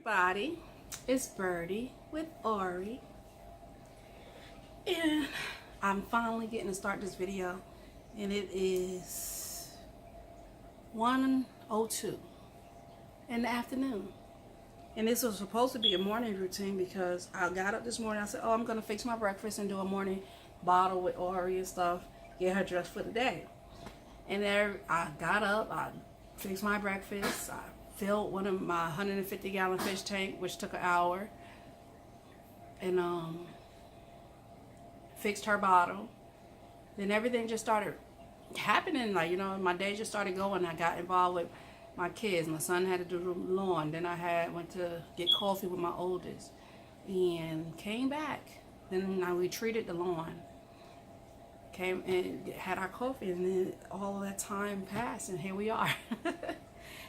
everybody, it's Birdie with Ori, and I'm finally getting to start this video, and it is 1:02 in the afternoon, and this was supposed to be a morning routine because I got up this morning. I said, oh, I'm gonna fix my breakfast and do a morning bottle with Ori and stuff, get her dressed for the day. And there I got up, I fixed my breakfast, I filled one of my 150-gallon fish tank, which took an hour, and fixed her bottle. Then everything just started happening, like, my day just started going. I got involved with my kids. My son had to do the lawn. Then I went to get coffee with my oldest and came back. Then I retreated the lawn, came and had our coffee, and then all of that time passed, and here we are.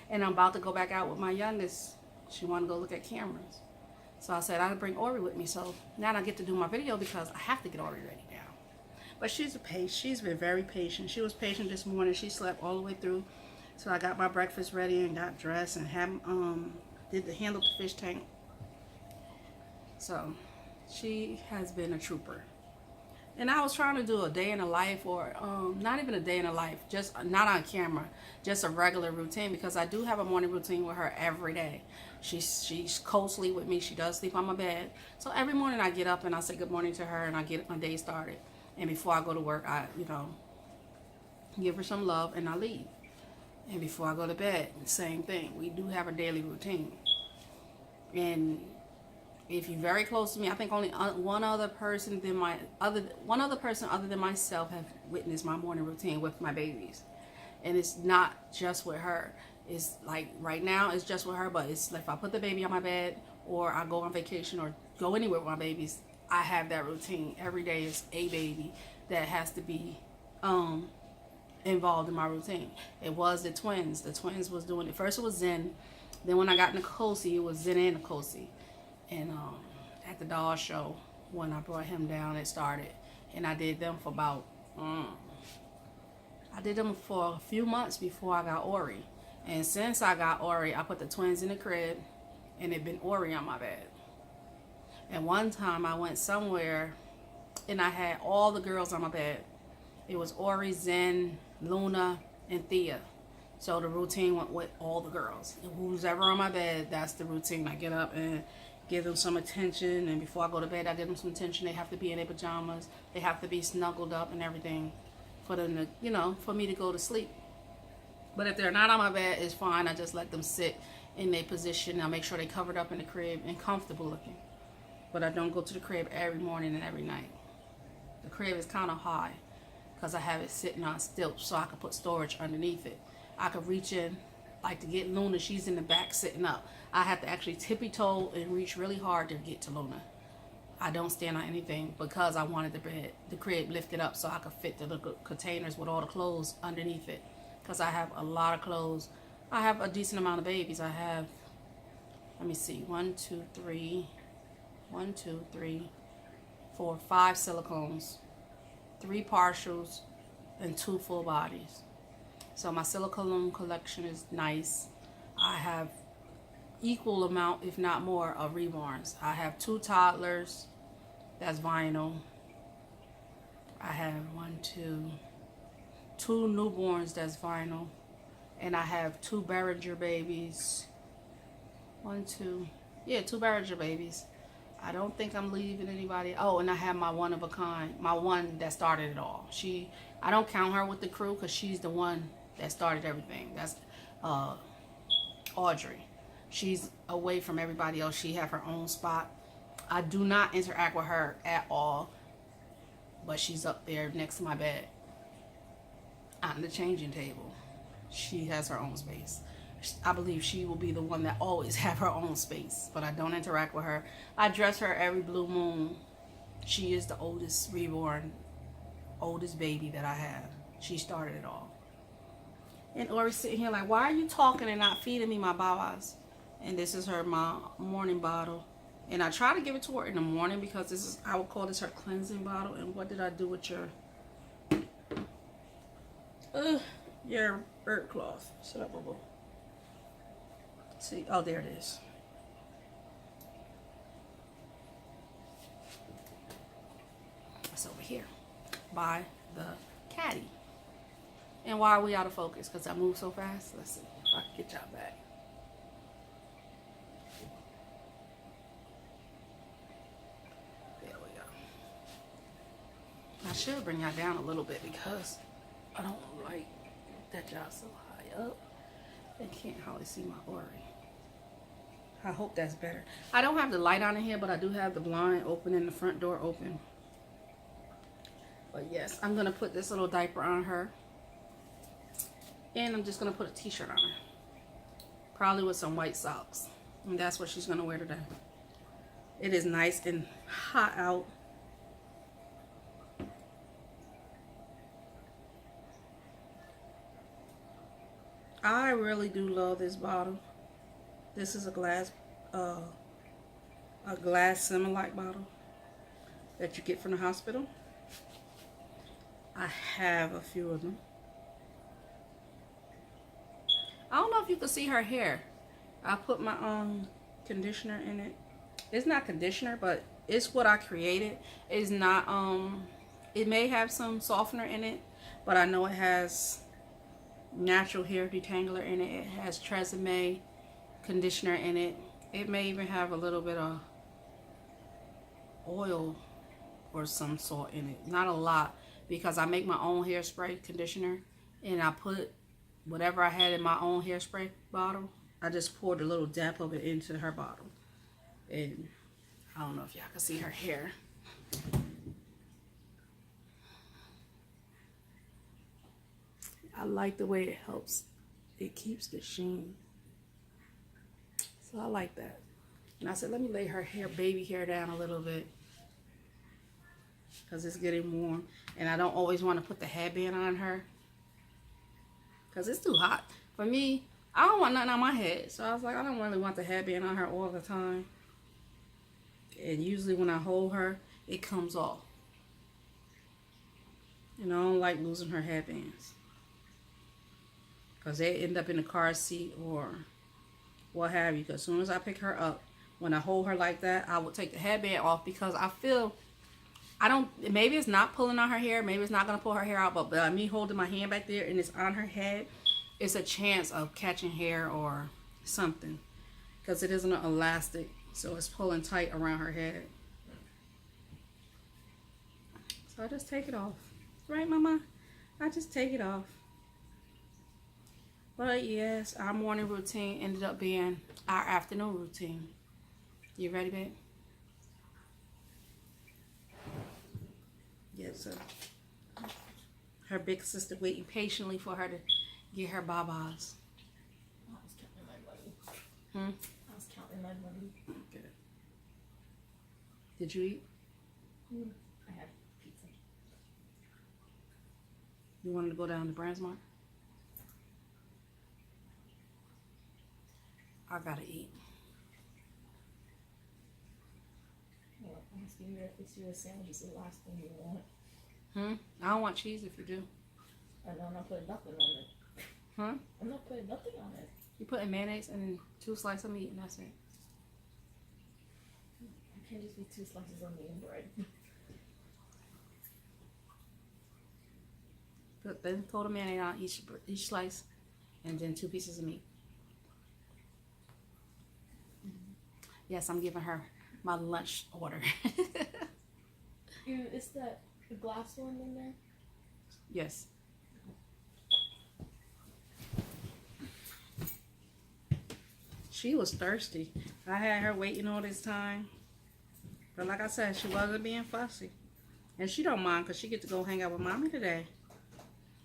And I'm about to go back out with my youngest. She wanted to go look at cameras, so I said I'd bring Ori with me. So now I get to do my video because I have to get Ori ready now. But she's been very patient. She was patient this morning. She slept all the way through. So I got my breakfast ready and got dressed and handled the fish tank. So she has been a trooper. And I was trying to do a day in a life, or not even a day in a life, just not on camera, just a regular routine, because I do have a morning routine with her every day. She's co-sleep with me. She does sleep on my bed. So every morning I get up and I say good morning to her and I get my day started. And before I go to work, I give her some love and I leave. And before I go to bed, same thing. We do have a daily routine. And if you're very close to me, I think only one other person other than myself have witnessed my morning routine with my babies. And it's not just with her. It's like right now it's just with her, but it's like if I put the baby on my bed or I go on vacation or go anywhere with my babies, I have that routine. Every day is a baby that has to be involved in my routine. It was the twins. The twins was doing it. First it was Zen. Then when I got Nicosi, it was Zen and Nicosi. And at the doll show, when I brought him down, it started. And I did them for about, I did them for a few months before I got Ori. And since I got Ori, I put the twins in the crib, and it been Ori on my bed. And one time I went somewhere, and I had all the girls on my bed. It was Ori, Zen, Luna, and Thea. So the routine went with all the girls. Who's ever on my bed, that's the routine. I get up and give them some attention, and before I go to bed, I give them some attention. They have to be in their pajamas. They have to be snuggled up and everything for them to, for me to go to sleep. But if they're not on my bed, it's fine. I just let them sit in their position. I make sure they covered up in the crib and comfortable looking. But I don't go to the crib every morning and every night. The crib is kind of high because I have it sitting on stilts so I can put storage underneath it. I could reach in, like to get Luna. She's in the back sitting up. I have to actually tippy-toe and reach really hard to get to Luna. I don't stand on anything because I wanted the crib lifted up so I could fit the little containers with all the clothes underneath it. Because I have a lot of clothes. I have a decent amount of babies. I have, let me see, 5 silicones, 3 partials, and 2 full bodies. So my silicone collection is nice. I have equal amount, if not more, of Reborns. I have 2 toddlers, that's vinyl. I have 2 newborns, that's vinyl. And I have 2 Behringer babies. 2 Behringer babies. I don't think I'm leaving anybody. Oh, and I have my one of a kind, my one that started it all. I don't count her with the crew because she's the one that started everything. That's Audrey. She's away from everybody else. She have her own spot. I do not interact with her at all, but she's up there next to my bed on the changing table. She has her own space. I believe she will be the one that always have her own space, but I don't interact with her. I dress her every blue moon. She is the oldest Reborn, oldest baby that I have. She started it all. And Ori's sitting here like, why are you talking and not feeding me my babas? And this is my morning bottle. And I try to give it to her in the morning because I would call this her cleansing bottle. And what did I do with your bird cloth? Shut up, boo-boo. See, oh, there it is. It's over here by the caddy. And why are we out of focus? Because I move so fast. Let's see if I can get y'all back. There we go. I should bring y'all down a little bit because I don't like that y'all so high up. They can't hardly see my Ori. I hope that's better. I don't have the light on in here, but I do have the blind open and the front door open. But yes, I'm going to put this little diaper on her. And I'm just going to put a t-shirt on her. Probably with some white socks. And that's what she's going to wear today. It is nice and hot out. I really do love this bottle. This is a glass Similac bottle that you get from the hospital. I have a few of them. I don't know if you can see her hair. I put my conditioner in it. It's not conditioner, but it's what I created. It's not it may have some softener in it, but I know it has natural hair detangler in it. It has Tresemme conditioner in it. It may even have a little bit of oil or some sort in it. Not a lot, because I make my own hairspray conditioner, and I put whatever I had in my own hairspray bottle. I just poured a little dab of it into her bottle. And I don't know if y'all can see her hair. I like the way it helps. It keeps the sheen. So I like that. And I said, let me lay her hair, baby hair down a little bit, because it's getting warm. And I don't always want to put the headband on her, because it's too hot. For me, I don't want nothing on my head. So I was like, I don't really want the headband on her all the time. And usually when I hold her, it comes off. And I don't like losing her headbands, because they end up in the car seat or what have you. Because as soon as I pick her up, when I hold her like that, I would take the headband off, because I feel, maybe it's not pulling on her hair, maybe it's not going to pull her hair out, but by me holding my hand back there and it's on her head, it's a chance of catching hair or something, because it isn't an elastic, so it's pulling tight around her head. So I just take it off. Right, Mama? I just take it off. But yes, our morning routine ended up being our afternoon routine. You ready, babe? Yes, sir. Her big sister waiting patiently for her to get her babas. I was counting my money. I was counting my money. Good. Did you eat? I had pizza. You wanted to go down to Brandsmart? I gotta eat. Well, I'm asking you if it's your sandwich is the last thing you want. I don't want cheese if you do. And I'm not putting nothing on it. I'm not putting nothing on it. You put in mayonnaise and then 2 slices of meat, and that's it. I can't just be 2 slices of meat and bread. Then throw the mayonnaise on each slice, and then 2 pieces of meat. Yes, I'm giving her my lunch order. Is that the glass one in there? Yes. She was thirsty. I had her waiting all this time. But like I said, she wasn't being fussy. And she don't mind, because she get to go hang out with Mommy today.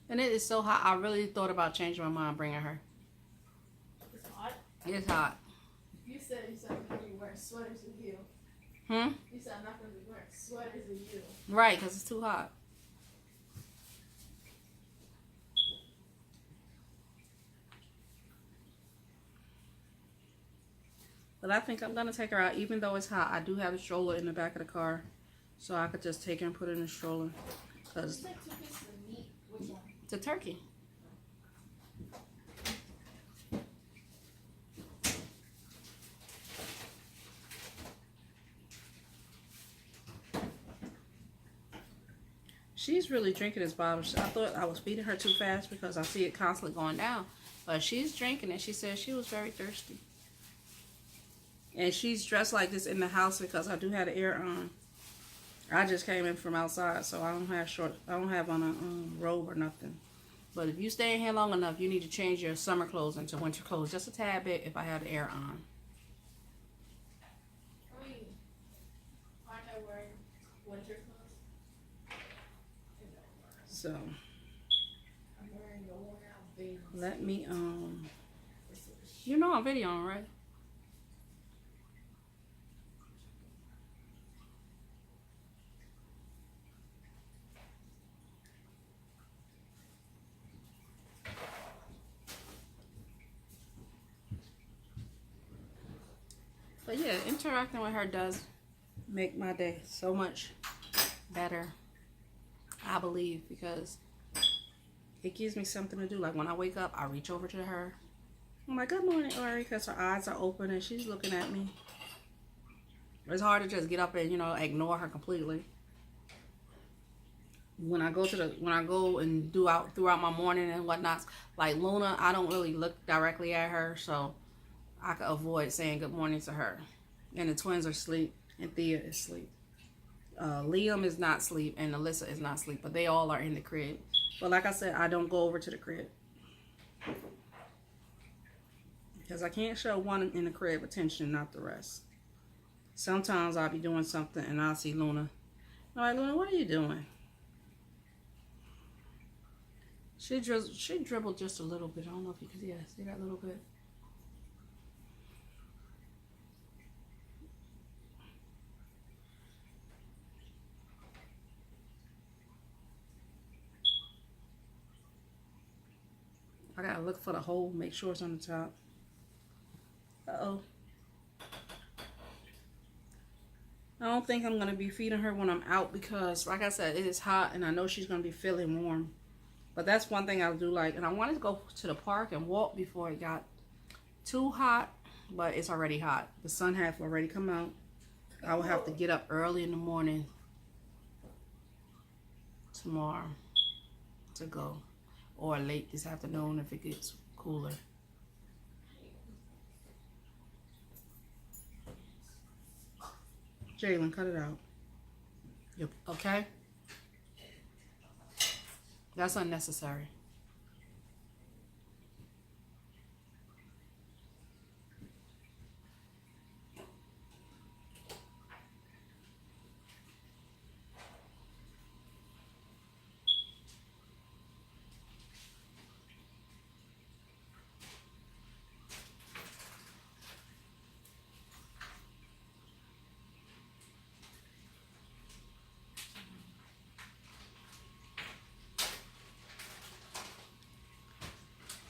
And it is so hot. I really thought about changing my mind, bringing her. It's hot? It's hot. You said I'm going to be wearing sweaters with you. You said I'm not going to be wearing sweaters with you. Right, because it's too hot. But I think I'm going to take her out, even though it's hot. I do have a stroller in the back of the car, so I could just take her and put her in the stroller. Because You said 2 pieces of meat. Which one? it's a turkey. She's really drinking this bottle. I thought I was feeding her too fast because I see it constantly going down. But she's drinking it. She said she was very thirsty. And she's dressed like this in the house because I do have the air on. I just came in from outside, so I don't have on a robe or nothing. But if you stay in here long enough, you need to change your summer clothes into winter clothes just a tad bit if I have the air on. Aren't I wearing winter clothes? So I'm wearing the worn out bathing suit. let me you know I'm videoing, right? But yeah, interacting with her does make my day so much better, I believe, because it gives me something to do. Like when I wake up, I reach over to her. I'm like, good morning, Ori, because her eyes are open and she's looking at me. It's hard to just get up and, ignore her completely. When I go and do out throughout my morning and whatnot, like Luna, I don't really look directly at her, so I could avoid saying good morning to her. And the twins are asleep, and Thea is asleep. Liam is not asleep, and Alyssa is not asleep, but they all are in the crib. But like I said, I don't go over to the crib because I can't show one in the crib attention, not the rest. Sometimes I'll be doing something, and I'll see Luna. All right, Luna, what are you doing? She dribbled just a little bit. I don't know if you can see that little bit. I gotta look for the hole, make sure it's on the top. Uh-oh. I don't think I'm gonna be feeding her when I'm out because, like I said, it is hot and I know she's gonna be feeling warm. But that's one thing I do like. And I wanted to go to the park and walk before it got too hot, but it's already hot. The sun has already come out. I will have to get up early in the morning tomorrow to go, or late this afternoon if it gets cooler. Jalen, cut it out. Yep. Okay? That's unnecessary.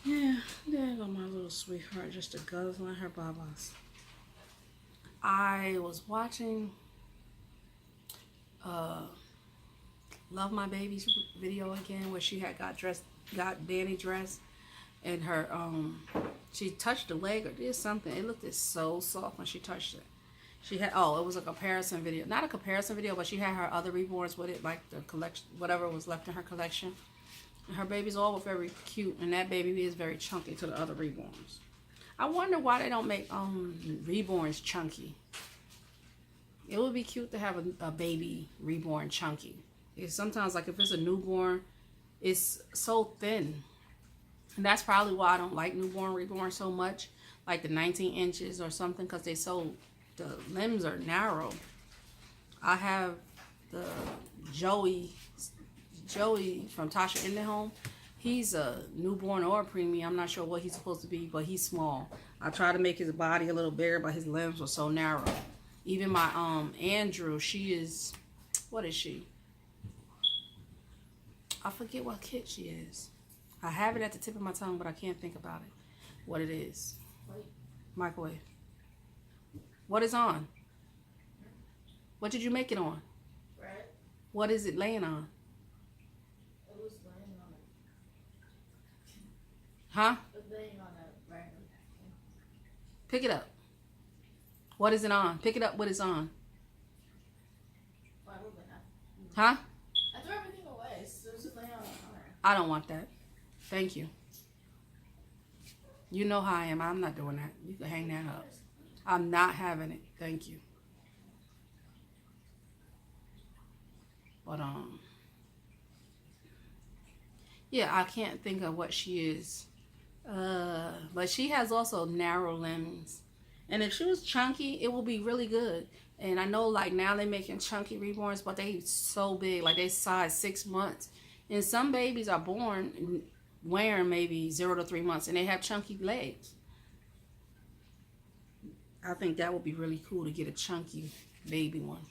Yeah, there go my little sweetheart, just a guzzling her babas. I was watching Love My Baby's video again where she had got Danny dressed, and her she touched the leg or did something. It looked so soft when she touched it. She had it was a comparison video. Not a comparison video, but she had her other Reborns with it, like the collection, whatever was left in her collection. Her babies all were very cute, and that baby is very chunky to the other Reborns. I wonder why they don't make Reborns chunky. It would be cute to have a baby Reborn chunky. Because sometimes, like if it's a newborn, it's so thin. And that's probably why I don't like newborn Reborn so much. Like the 19 inches or something, because the limbs are narrow. I have the Joey from Tasha in the Home. He's a newborn or a preemie. I'm not sure what he's supposed to be, but he's small. I try to make his body a little bigger, but his limbs were so narrow. Even my Andrew, she is, what is she? I forget what kid she is. I have it at the tip of my tongue, but I can't think about it. What it is. Wait. Microwave. What is on? What did you make it on? Bread. What is it laying on? It was laying on it. Huh? It was laying on a random napkin. Pick it up. What is it on? Pick it up what it's on. Why would I not? Huh? I threw everything away. I don't want that. Thank you. You know how I am. I'm not doing that. You can hang that up. I'm not having it. Thank you. But yeah, I can't think of what she is. But she has also narrow limbs. And if she was chunky, it would be really good. And I know like now they're making chunky reborns, but they so big, like they size 6 months. And some babies are born wearing maybe 0 to 3 months and they have chunky legs. I think that would be really cool to get a chunky baby one.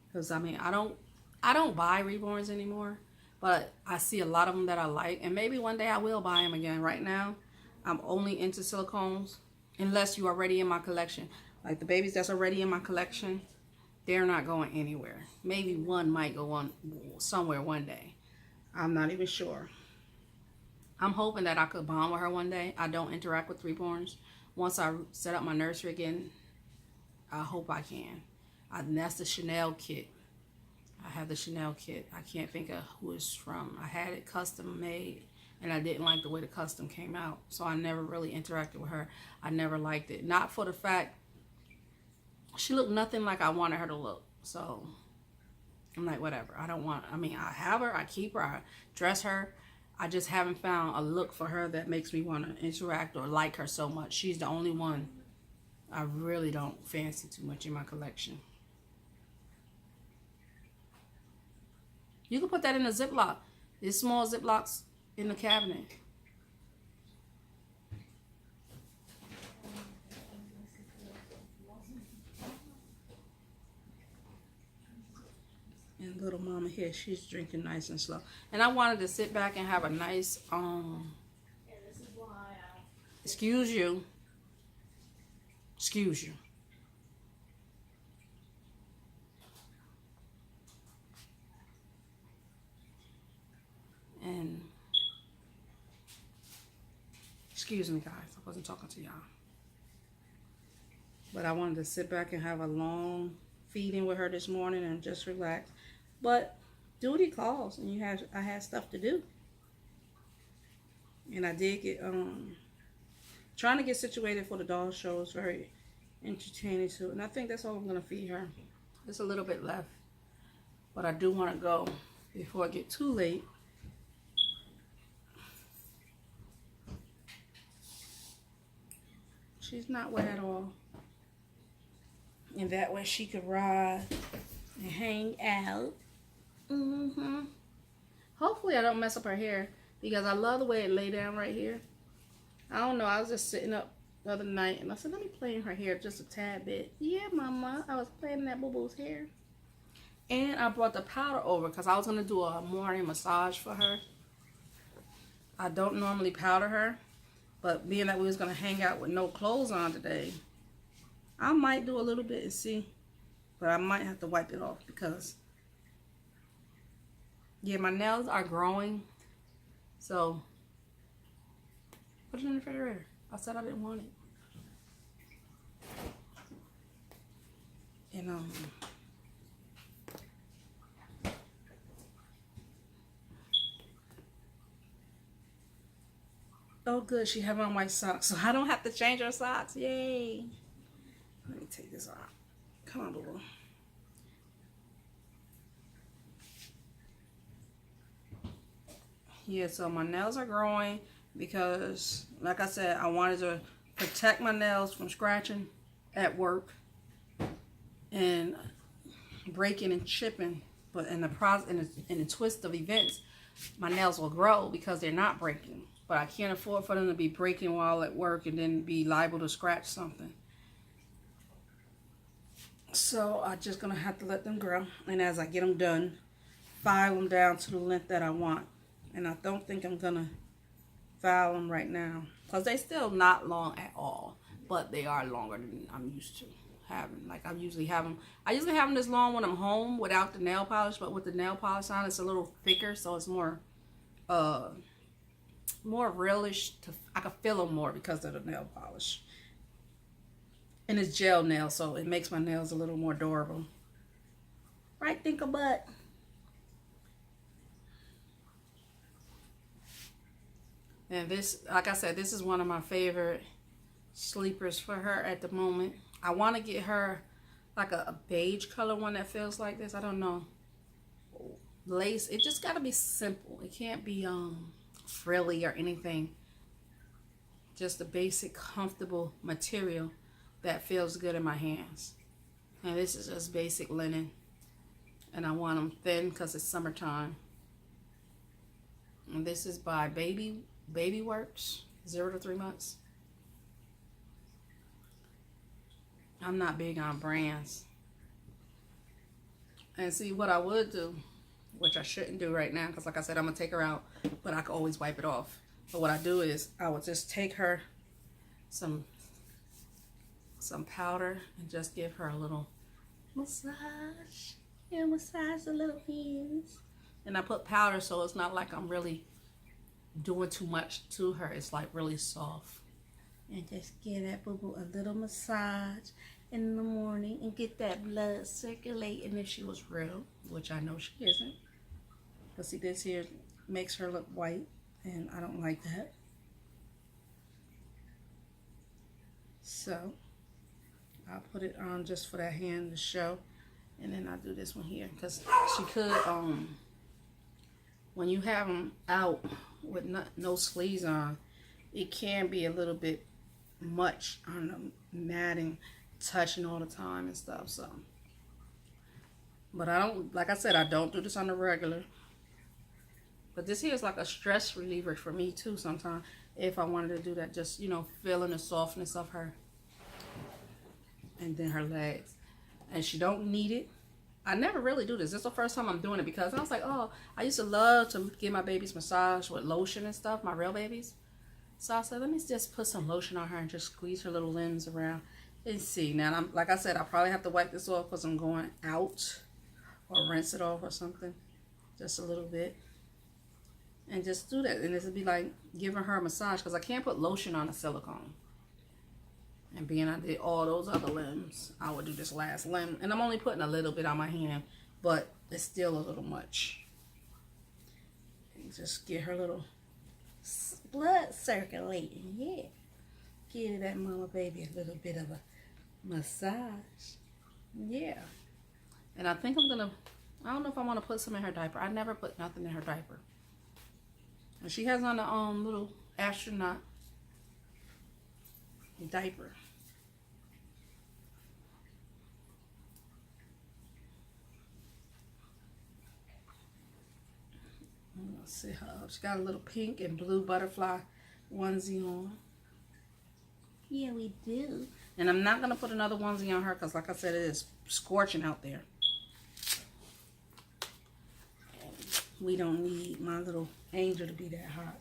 Because I mean, I don't buy reborns anymore, but I see a lot of them that I like, and maybe one day I will buy them again. Right now, I'm only into silicones, unless you are already in my collection. Like the babies that's already in my collection, they're not going anywhere. Maybe one might go on somewhere one day. I'm not even sure. I'm hoping that I could bond with her one day. I don't interact with reborns. Once I set up my nursery again, I hope I can. And that's the Chanel kit. I have the Chanel kit. I can't think of who it's from. I had it custom made, and I didn't like the way the custom came out. So I never really interacted with her. I never liked it. Not for the fact she looked nothing like I wanted her to look. So I'm like, whatever. I have her. I keep her. I dress her. I just haven't found a look for her that makes me want to interact or like her so much. She's the only one I really don't fancy too much in my collection. You can put that in a Ziploc. There's small Ziplocs in the cabinet. And little mama here, she's drinking nice and slow. And I wanted to sit back and have a nice, excuse you. Excuse you. And excuse me, guys, I wasn't talking to y'all. But I wanted to sit back and have a long feeding with her this morning and just relax. But duty calls, and I had stuff to do. And I did get trying to get situated for the dog show is very entertaining too. And I think that's all I'm gonna feed her. There's a little bit left, but I do want to go before I get too late. She's not wet at all. And that way she could ride and hang out. Hopefully I don't mess up her hair, because I love the way it lay down right here. I don't know. I was just sitting up the other night and I said, let me play in her hair just a tad bit. Yeah, mama. I was playing in that boo-boo's hair. And I brought the powder over because I was going to do a morning massage for her. I don't normally powder her, but being that we was going to hang out with no clothes on today, I might do a little bit and see. But I might have to wipe it off because, yeah, my nails are growing. So, put it in the refrigerator. I said I didn't want it. And, oh good, she have on white socks, so I don't have to change her socks. Yay. Let me take this off. Come on, boo. Yeah, so my nails are growing because, like I said, I wanted to protect my nails from scratching at work and breaking and chipping. But in the process, in the twist of events, my nails will grow because they're not breaking. But I can't afford for them to be breaking while at work and then be liable to scratch something. So I'm just going to have to let them grow. And as I get them done, file them down to the length that I want. And I don't think I'm going to file them right now, because they're still not long at all. But they are longer than I'm used to having. Like I usually have them this long when I'm home without the nail polish. But with the nail polish on, it's a little thicker. So it's more realish. I can feel them more because of the nail polish. And it's gel nails, so it makes my nails a little more durable. Right, think a butt. And this, like I said, this is one of my favorite sleepers for her at the moment. I want to get her like a beige color one that feels like this. I don't know. Lace. It just got to be simple. It can't be frilly or anything. Just a basic, comfortable material that feels good in my hands. And this is just basic linen. And I want them thin because it's summertime. And this is by Baby Works, 0 to 3 months. I'm not big on brands. And see, what I would do, which I shouldn't do right now, because like I said, I'm going to take her out, but I can always wipe it off. But what I do is I would just take her some powder and just give her a little massage. Yeah, massage the little hands. And I put powder so it's not like I'm really doing too much to her. It's like really soft. And just give that boo-boo a little massage in the morning and get that blood circulating if she was real, which I know she isn't. But see, this here makes her look white, and I don't like that. So I'll put it on just for that hand to show. And then I'll do this one here, because she could, when you have them out with no sleeves on, it can be a little bit much on the matting, touching all the time and stuff. So, but I don't, like I said, I don't do this on the regular. But this here is like a stress reliever for me too sometimes, if I wanted to do that, just, you know, feeling the softness of her. And then her legs. And she don't need it. I never really do this. This is the first time I'm doing it, because I was like, oh, I used to love to give my babies massage with lotion and stuff, my real babies. So I said, let me just put some lotion on her and just squeeze her little limbs around and see. Now, like I said, I probably have to wipe this off because I'm going out, or rinse it off or something, just a little bit. And just do that. And this would be like giving her a massage, because I can't put lotion on a silicone. And being I did all those other limbs, I would do this last limb. And I'm only putting a little bit on my hand, but it's still a little much. And just get her little blood circulating. Yeah. Give that mama baby a little bit of a massage. Yeah. And I think I'm going to, I don't know if I want to put some in her diaper. I never put nothing in her diaper. And she has on a little astronaut diaper. Let's see her up. She got a little pink and blue butterfly onesie on. Yeah, we do. And I'm not going to put another onesie on her because, like I said, it is scorching out there. And we don't need my little angel to be that hot.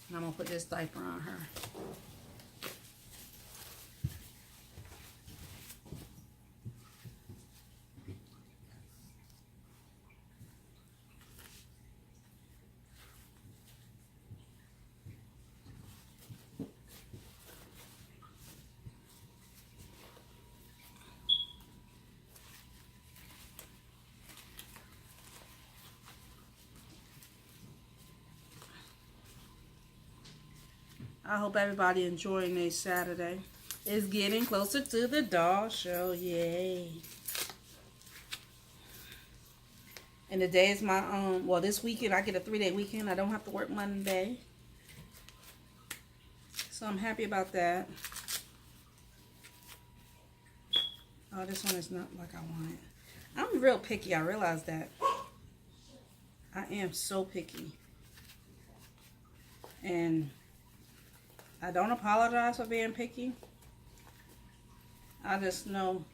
And I'm going to put this diaper on her. I hope everybody enjoying their Saturday. It's getting closer to the doll show. Yay. And today is my, well, this weekend I get a 3-day weekend. I don't have to work Monday. So I'm happy about that. Oh, this one is not like I want it. I'm real picky. I realize that. I am so picky. And I don't apologize for being picky. I just know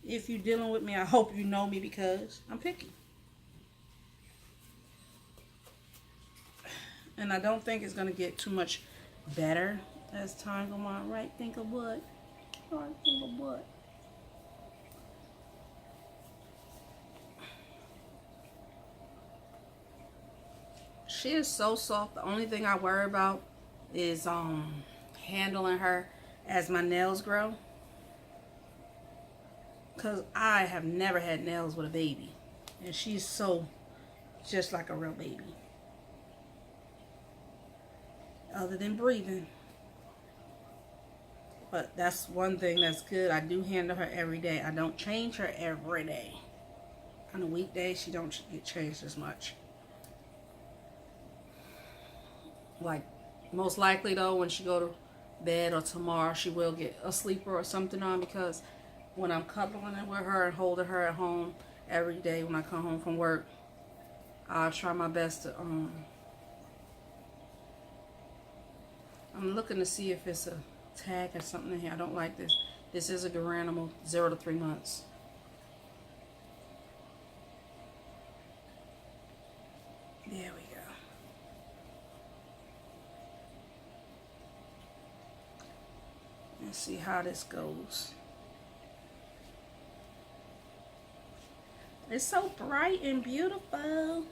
if you're dealing with me, I hope you know me because I'm picky. And I don't think it's going to get too much better as time goes on. Right? Think of what? Right, think of what? She is so soft. The only thing I worry about is handling her as my nails grow. Because I have never had nails with a baby. And she's so just like a real baby. Other than breathing. But that's one thing that's good. I do handle her every day. I don't change her every day. On a weekday, she don't get changed as much. Like, most likely though, when she go to bed or tomorrow, she will get a sleeper or something on, because when I'm cuddling it with her and holding her at home every day when I come home from work, I'll try my best to, I'm looking to see if it's a tag or something in here. I don't like this. This is a Garanimal 0 to 3 months. There we go. Let's see how this goes. It's so bright and beautiful.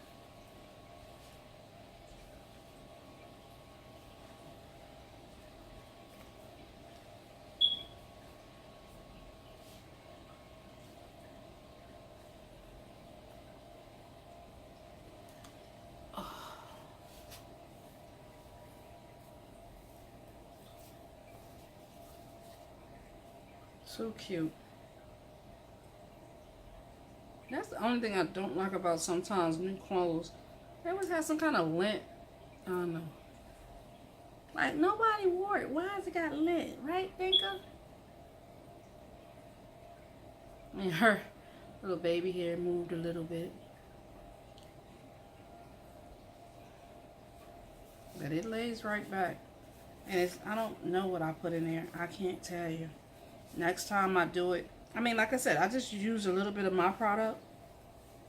So cute. That's the only thing I don't like about sometimes new clothes. They always have some kind of lint. I don't know. Like, nobody wore it. Why has it got lint? Right, Dinka? And her little baby hair moved a little bit. But it lays right back. And it's, I don't know what I put in there. I can't tell you. Next time I do it, I mean, like I said, I just use a little bit of my product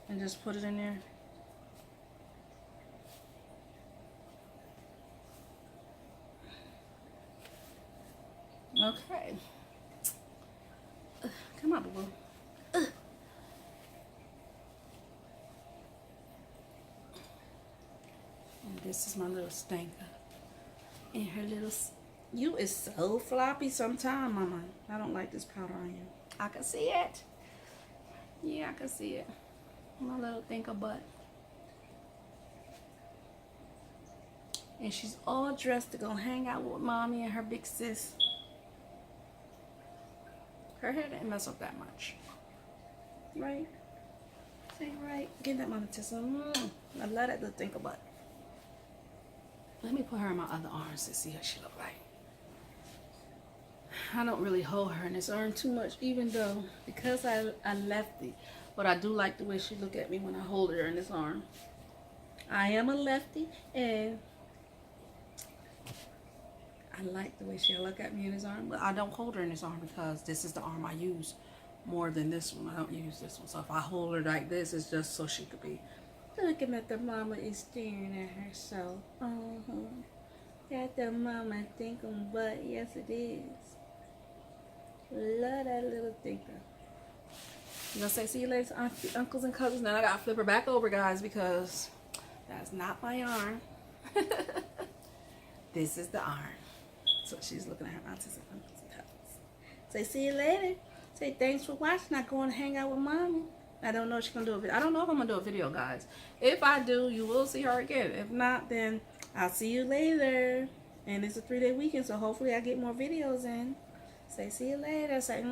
and just put it in there. Okay. Come on, boo-boo. And this is my little stinker. And her little... You is so floppy sometime, Mama. I don't like this powder on you. I can see it. Yeah, I can see it. My little thinker butt. And she's all dressed to go hang out with Mommy and her big sis. Her hair didn't mess up that much. Right? Say right. Give that Mama to I love that little thinker butt. Let me put her in my other arms to see how she look like. I don't really hold her in this arm too much, even though, because I lefty. But I do like the way she look at me when I hold her in this arm. I am a lefty, and I like the way she look at me in this arm. But I don't hold her in this arm because this is the arm I use more than this one. I don't use this one. So if I hold her like this, it's just so she could be looking at the mama is staring at herself. Got the mama thinking, but yes it is. Love that little thinker. I'm gonna say see you later, auntie, uncles and cousins. Now I gotta flip her back over, guys, because that's not my arm. This is the arm. So she's looking at her aunties and uncles and cousins. Say see you later. Say thanks for watching. I go and hang out with Mommy. I don't know if she's gonna do a video. I don't know if I'm gonna do a video, guys. If I do, you will see her again. If not, then I'll see you later. And it's a 3-day weekend, so hopefully I get more videos in. Say see you later. Say